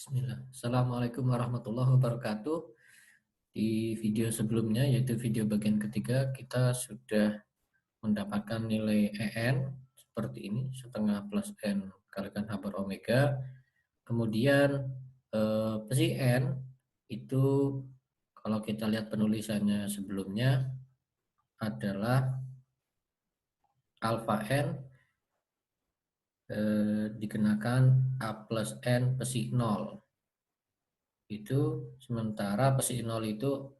Bismillah. Assalamualaikum warahmatullahi wabarakatuh. Di video sebelumnya, yaitu video bagian ketiga, kita sudah mendapatkan nilai EN seperti ini, setengah plus N kalikan H bar omega. Kemudian psi N itu kalau kita lihat penulisannya sebelumnya adalah alfa N dikenakan A plus N psi 0. Itu sementara psi 0 itu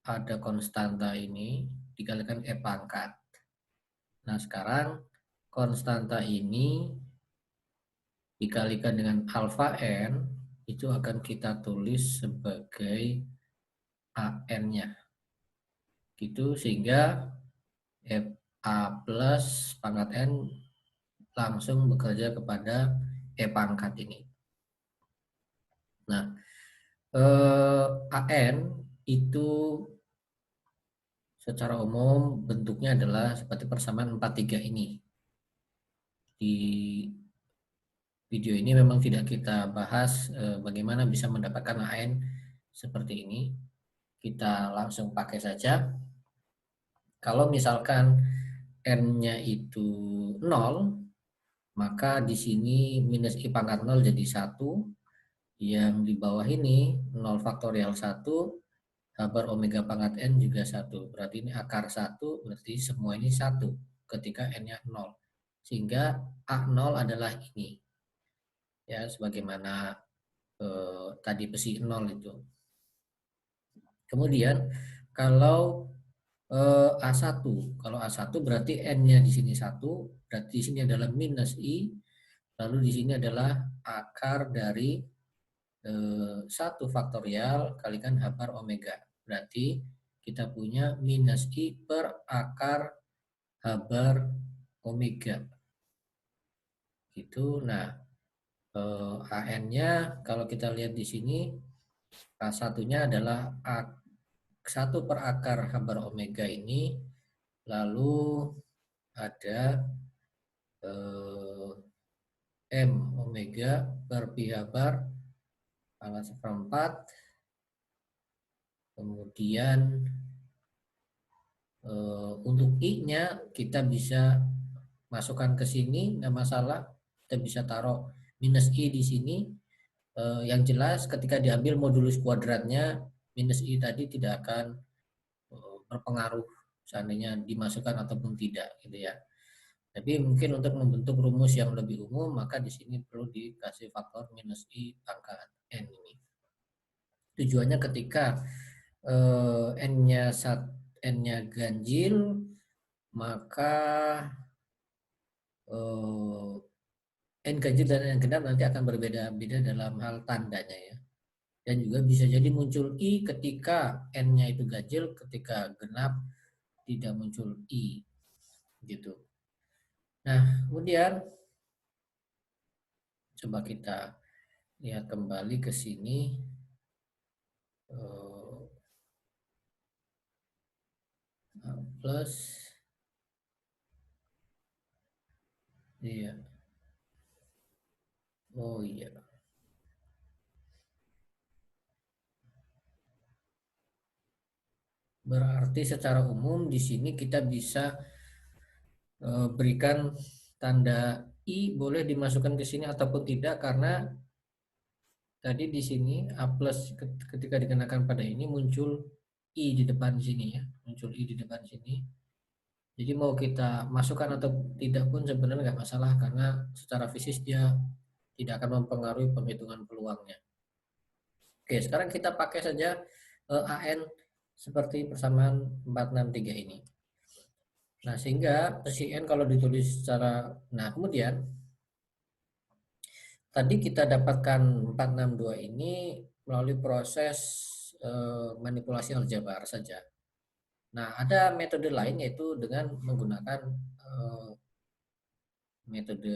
ada konstanta ini dikalikan E pangkat. Nah, sekarang konstanta ini dikalikan dengan alfa N itu akan kita tulis sebagai AN-nya. Gitu, sehingga A plus pangkat N langsung bekerja kepada E pangkat ini. Nah, AN itu secara umum bentuknya adalah seperti persamaan 43 ini. Di video ini memang tidak kita bahas bagaimana bisa mendapatkan AN seperti ini. Kita langsung pakai saja. Kalau misalkan N-nya itu 0, maka di sini minus I pangkat 0 jadi 1. Yang di bawah ini 0 faktorial 1, H bar omega pangkat N juga 1. Berarti ini akar 1, berarti semua ini 1 ketika N-nya 0. Sehingga A0 adalah ini. Ya, sebagaimana tadi psi 0 itu. Kemudian kalau A1, kalau A1 berarti N-nya di sini 1, berarti di sini adalah minus I, lalu di sini adalah akar dari 1 faktorial kalikan H bar omega. Berarti kita punya minus I per akar H bar omega. Gitu. Nah, AN-nya kalau kita lihat di sini A1-nya adalah 1 per akar H bar omega ini, lalu ada M omega per pi H bar pangkat seperempat, kemudian untuk I-nya kita bisa masukkan ke sini, nggak masalah, kita bisa taruh minus I di sini. Yang jelas ketika diambil modulus kuadratnya, minus I tadi tidak akan berpengaruh seandainya dimasukkan ataupun tidak, gitu ya. Tapi mungkin untuk membentuk rumus yang lebih umum, maka di sini perlu dikasih faktor minus I pangkat N ini. Tujuannya ketika N-nya ganjil, maka N ganjil dan N genap nanti akan berbeda-beda dalam hal tandanya ya. Dan juga bisa jadi muncul I ketika N-nya itu ganjil, ketika genap tidak muncul I. Gitu. Nah, kemudian coba kita lihat kembali ke sini. Plus. Iya. Oh iya. Berarti secara umum di sini kita bisa berikan tanda I boleh dimasukkan ke sini ataupun tidak, karena tadi di sini A plus ketika dikenakan pada ini muncul I di depan sini ya, muncul I di depan sini. Jadi mau kita masukkan atau tidak pun sebenarnya nggak masalah, karena secara fisik dia tidak akan mempengaruhi penghitungan peluangnya. Oke, sekarang kita pakai saja AN seperti persamaan 463 ini. Nah, sehingga psi N kalau ditulis secara, nah kemudian tadi kita dapatkan 462 ini melalui proses manipulasi aljabar saja. Nah, ada metode lain yaitu dengan menggunakan metode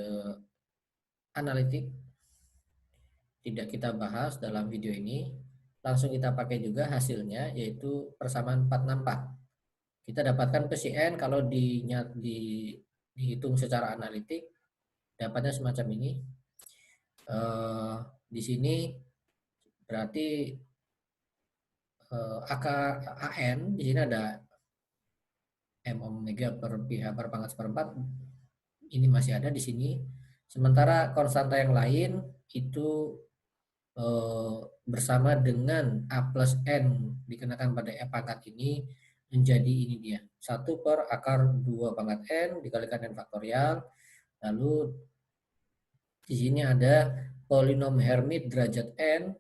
analitik. Tidak kita bahas dalam video ini. Langsung kita pakai juga hasilnya, yaitu persamaan 464. Kita dapatkan psi N kalau dihitung secara analitik, dapatnya semacam ini. Di sini berarti akar AN di sini ada M omega per pH per pangkat seperempat, ini masih ada di sini. Sementara konstanta yang lain itu bersama dengan A plus N dikenakan pada E pangkat ini menjadi ini dia. 1 per akar 2 pangkat N dikalikan N faktorial. Lalu di sini ada polinom Hermit derajat N.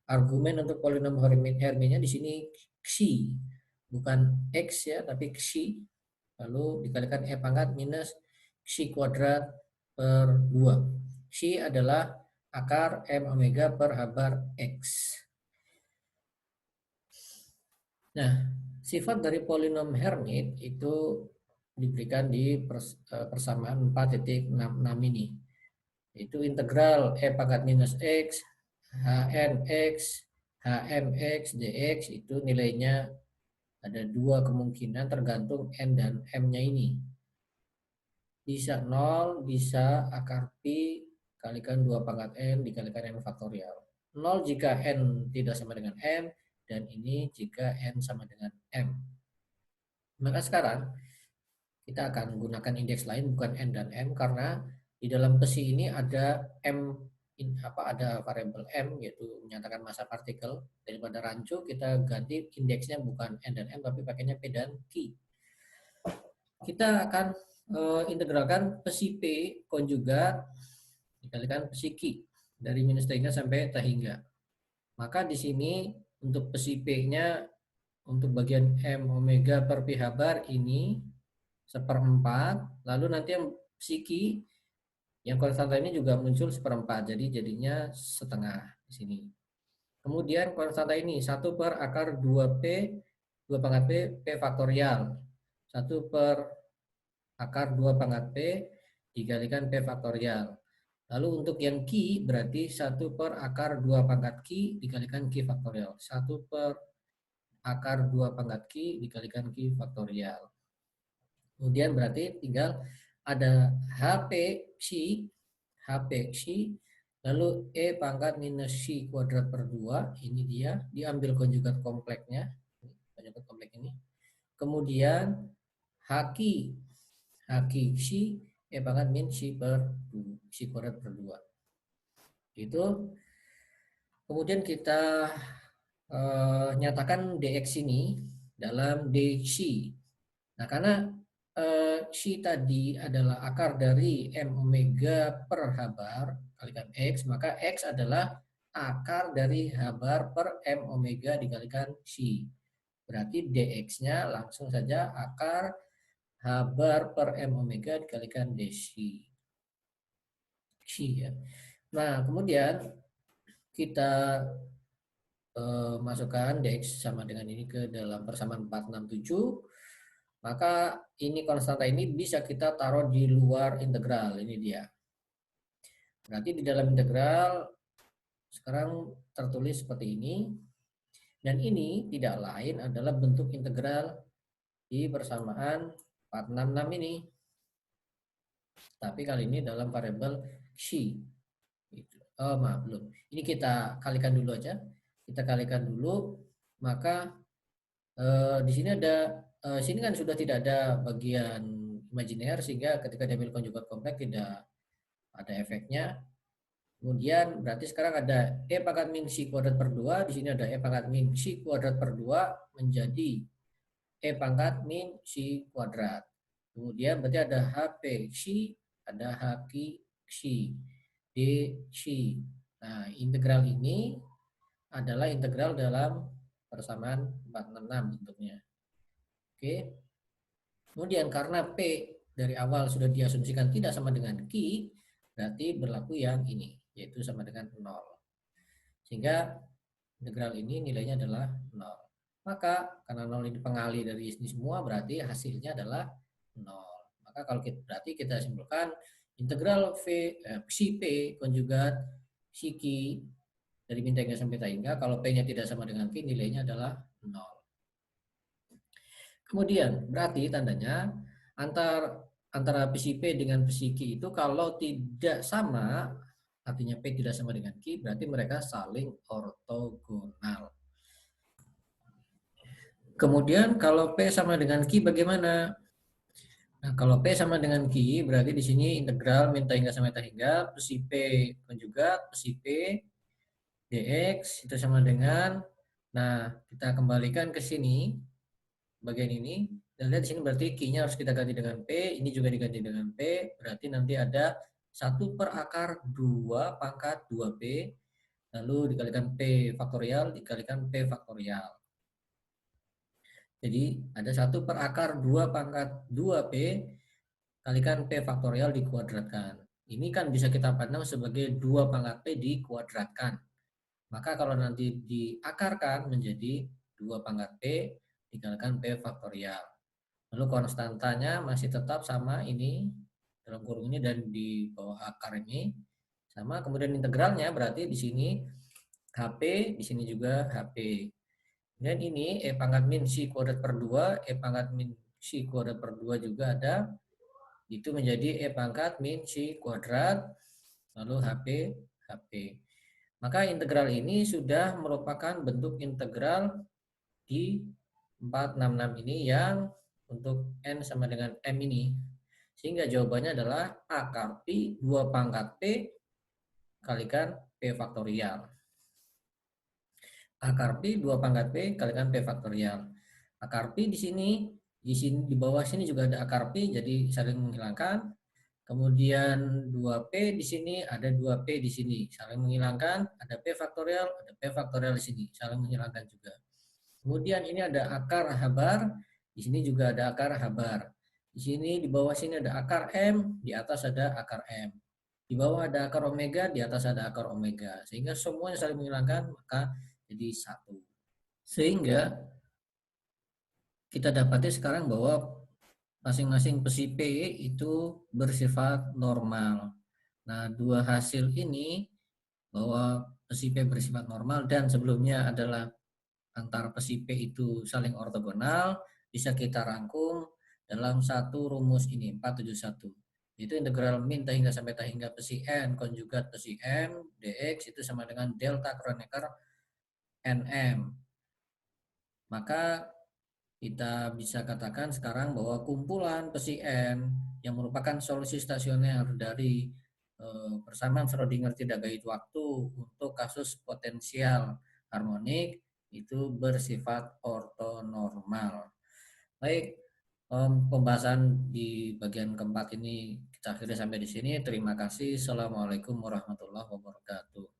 Argumen untuk polinom Hermitnya di sini xi, bukan x ya, tapi xi. Lalu dikalikan E pangkat minus xi kuadrat per 2. Xi adalah akar M omega per H bar X. Nah, sifat dari polinom Hermit itu diberikan di persamaan 4.66 ini. Itu integral E pangkat minus X, HNX, HMX, DX itu nilainya ada dua kemungkinan tergantung N dan M-nya ini. Bisa 0, bisa akar Pi kalikan 2 pangkat N dikalikan N faktorial. 0 jika N tidak sama dengan M, dan ini jika N sama dengan M. Maka sekarang kita akan gunakan indeks lain bukan N dan M, karena di dalam besi ini ada ada variabel M, yaitu menyatakan massa partikel. Daripada rancu kita ganti indeksnya bukan N dan M tapi pakainya P dan Q. Kita akan integralkan besi P konjugat dikalikan besi Q dari minus T hingga sampai T hingga. Maka di sini untuk besi P-nya untuk bagian M omega per pH bar ini 1/4, lalu nanti yang psiki yang konstanta ini juga muncul 1/4, jadi jadinya setengah di sini. Kemudian konstanta ini 1 per akar 2P 2 pangkat P faktorial, 1 per akar 2 pangkat P dikalikan P faktorial. Lalu untuk yang Q berarti 1 per akar 2 pangkat Q dikalikan Q faktorial, 1 per akar 2 pangkat Q dikalikan Q faktorial. Kemudian berarti tinggal ada HP Xi, lalu E pangkat minus Xi kuadrat per 2, ini dia, diambil konjugat kompleknya, konjugat komplek ini. Kemudian Haki Xi, E pangkat min Xi kuadrat per 2. Itu. Kemudian kita nyatakan dx ini dalam dxi. Nah, karena Xi tadi adalah akar dari M omega per H bar kalikan X, maka X adalah akar dari H bar per M omega dikalikan Xi. Berarti dx-nya langsung saja akar H bar per M omega dikalikan dxi. Xi ya. Nah, kemudian kita masukkan dx sama dengan ini ke dalam persamaan 467. Maka ini konstanta ini bisa kita taruh di luar integral, ini dia. Berarti di dalam integral sekarang tertulis seperti ini. Dan ini tidak lain adalah bentuk integral di persamaan 466 ini. Tapi kali ini dalam variabel Xi. Oh, maaf, belum. Ini kita kalikan dulu aja. Kita kalikan dulu, maka di sini ada sini kan sudah tidak ada bagian imajiner, sehingga ketika diambil konjugat kompleks tidak ada efeknya. Kemudian berarti sekarang ada E pangkat min Xi kuadrat per 2, di sini ada E pangkat min Xi kuadrat per 2 menjadi E pangkat min Xi kuadrat. Kemudian berarti ada HP Xi, ada HQ Xi, D Xi. Nah, integral ini adalah integral dalam persamaan 466 bentuknya. Oke. Kemudian karena P dari awal sudah diasumsikan tidak sama dengan Q, berarti berlaku yang ini, yaitu sama dengan 0. Sehingga integral ini nilainya adalah 0. Maka karena 0 ini pengali dari ini semua, berarti hasilnya adalah 0. Maka kalau berarti kita simpulkan integral Psi P konjugat Psi Q dari min hingga sampai hingga, kalau P-nya tidak sama dengan Q, nilainya adalah 0. Kemudian berarti tandanya antara psi P dengan psi Q itu kalau tidak sama, artinya P tidak sama dengan Q, berarti mereka saling ortogonal. Kemudian kalau P sama dengan Q bagaimana? Nah, kalau P sama dengan Q, berarti di sini integral min hingga sampai hingga psi P konjugat psi P dx itu sama dengan, nah kita kembalikan ke sini, bagian ini, dan lihat di sini berarti Q-nya harus kita ganti dengan P, ini juga diganti dengan P, berarti nanti ada 1/2 pangkat 2P, lalu dikalikan P faktorial, dikalikan P faktorial. Jadi ada 1/2 pangkat 2P kalikan P faktorial dikuadratkan. Ini kan bisa kita pandang sebagai 2 pangkat P dikuadratkan. Maka kalau nanti diakarkan menjadi 2 pangkat P dikalikan P faktorial. Lalu konstantanya masih tetap sama ini, dalam kurung ini dan di bawah akar ini. Sama, kemudian integralnya berarti di sini HP, di sini juga HP. Dan ini E pangkat min C kuadrat per 2, E pangkat min C kuadrat per 2 juga ada. Itu menjadi E pangkat min C kuadrat, lalu HP. Maka integral ini sudah merupakan bentuk integral di 466 ini yang untuk N sama dengan M ini. Sehingga jawabannya adalah akar Pi 2 pangkat P kalikan P faktorial. Akar Pi 2 pangkat P kalikan P faktorial. Akar Pi di sini di bawah sini juga ada akar Pi, jadi saling menghilangkan. Kemudian 2P di sini, ada 2P di sini, saling menghilangkan, ada P faktorial, ada P faktorial di sini, saling menghilangkan juga. Kemudian ini ada akar habar, di sini juga ada akar habar. Di sini di bawah sini ada akar M, di atas ada akar M. Di bawah ada akar omega, di atas ada akar omega. Sehingga semuanya saling menghilangkan, maka jadi 1. Sehingga kita dapati sekarang bahwa masing-masing psi P itu bersifat normal. Nah, dua hasil ini bahwa psi P bersifat normal dan sebelumnya adalah antara psi P itu saling ortogonal bisa kita rangkum dalam satu rumus ini 471. Itu integral min hingga sampai hingga psi N konjugat psi M dx itu sama dengan delta Kronecker NM. Maka kita bisa katakan sekarang bahwa kumpulan psi N yang merupakan solusi stasioner dari persamaan Schrödinger tidak gaib waktu untuk kasus potensial harmonik itu bersifat ortonormal. Baik, pembahasan di bagian keempat ini kita akhiri sampai di sini. Terima kasih. Assalamualaikum warahmatullahi wabarakatuh.